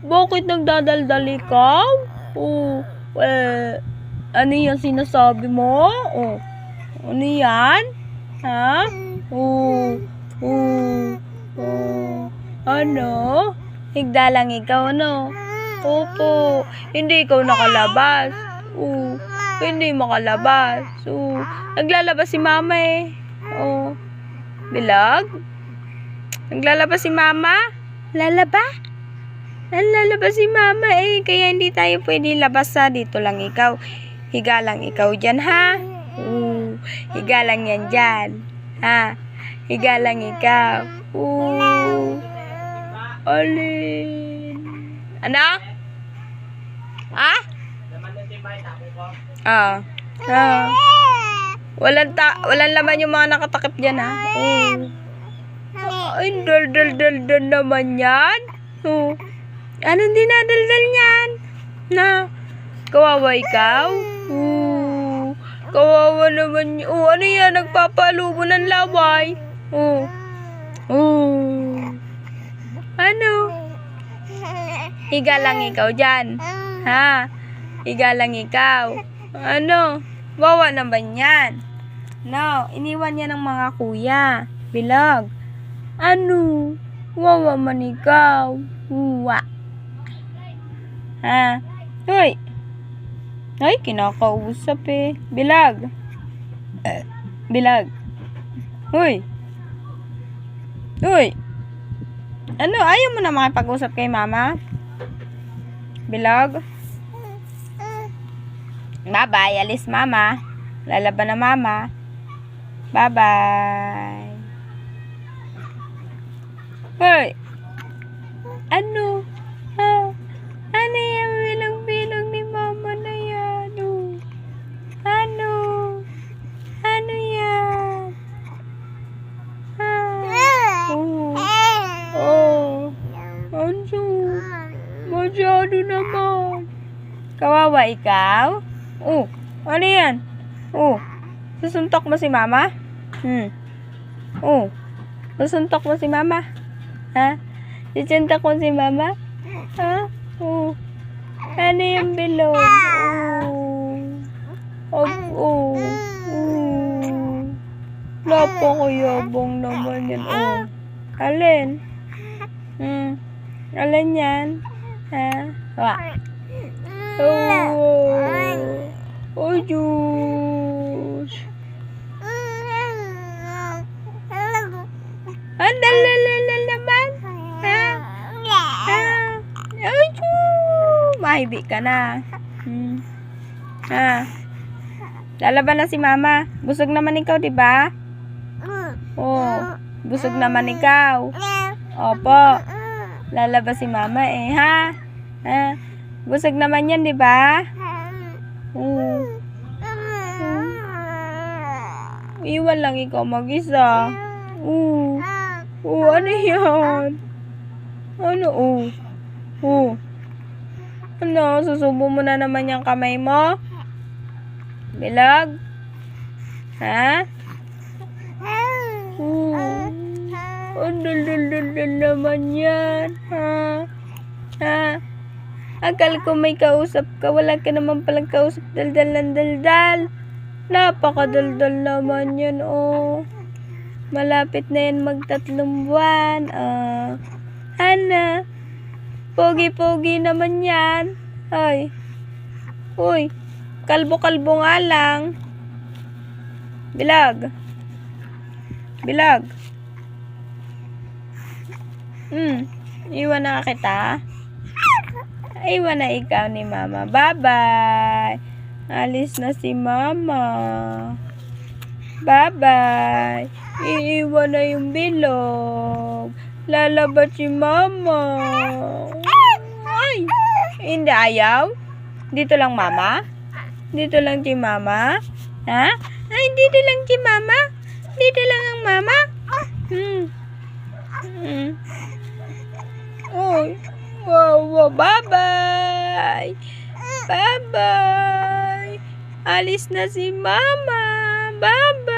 Bakit nagdadaldal ikaw? Oh, ano yan sinasabi mo? Oh, ano yan? Ha? Oh, ano? Higda lang ikaw, no? Opo, hindi ikaw nakalabas. Hindi makalabas. Naglalabas si mama eh. Bilog? Naglalabas si mama? Lalaba? Lalabas si mama eh. Kaya hindi tayo pwede labas ha. Dito lang ikaw. Higa lang ikaw dyan ha. Higa lang yan dyan. Ha? Higa lang ikaw. Alin? Ano? Ha? Walang laman yung mga nakatakip dyan ha. Ay, dal naman yan. Anong dinadaldal niyan? Na, kawawa ikaw? Kawawa naman yun. Ano yan? Nagpapalubo ng laway. Ano? Higa lang ikaw dyan. Ha? Higa lang ikaw. Ano? Wawa naman yan. No, iniwan niya ng mga kuya. Bilog. Ano? Wawa man ikaw. Uwa. Ha? Hoy. Ay, kinakausap eh. Bilog. Bilog. Hoy. Hoy. Ano? Ayaw mo na makipag-usap kay mama? Bilog. Bye-bye. Alis mama. Lalaban na mama. Bye-bye. Hoy. Ano? Ano yung bilang-bilang ni mama na yan? Ano? Ano yan? Ano? Masyado naman. Kawawa ikaw? Ano yan? Susuntok mo si mama? Susuntok mo si mama? Ha? Susuntok mo si mama? Ha? Ano yung bilog? Napakayabang naman yan. Alin? Alin yan? Ha? Oh, Diyos. Ang dalalala naman. Ay, Diyos. Mahibi ka na. Lalaban na si mama. Busog naman ikaw, diba? Busog naman ikaw. Opo. Lalabas si mama eh, ha? Busog naman yan, diba? Iwan lang ikaw mag-isa. Ano yan? Ano, Ano, susubo mo na naman yung kamay mo? Bilog? Ha? Ang dal naman yan. Ha? Akala ko may kausap ka. Wala ka naman palang kausap. Daldal ng daldal. Napakadaldal naman yan, Malapit na yan magtatlong buwan. Ano? Pogi-pogi naman yan. Uy. Kalbo-kalbo nga lang. Bilog. Bilog. Iwan na kita. Iwan na ikaw ni mama. Bye-bye. Alis na si mama. Bye-bye. Iiwan na yung bilog. Lalabas si mama. Ay. Hindi ayaw? Dito lang mama? Dito lang si mama? Ha? Ay, dito lang si mama? Dito lang ang mama? Uy. Wow, bye-bye. Bye-bye. Alis na si mama. Bye-bye.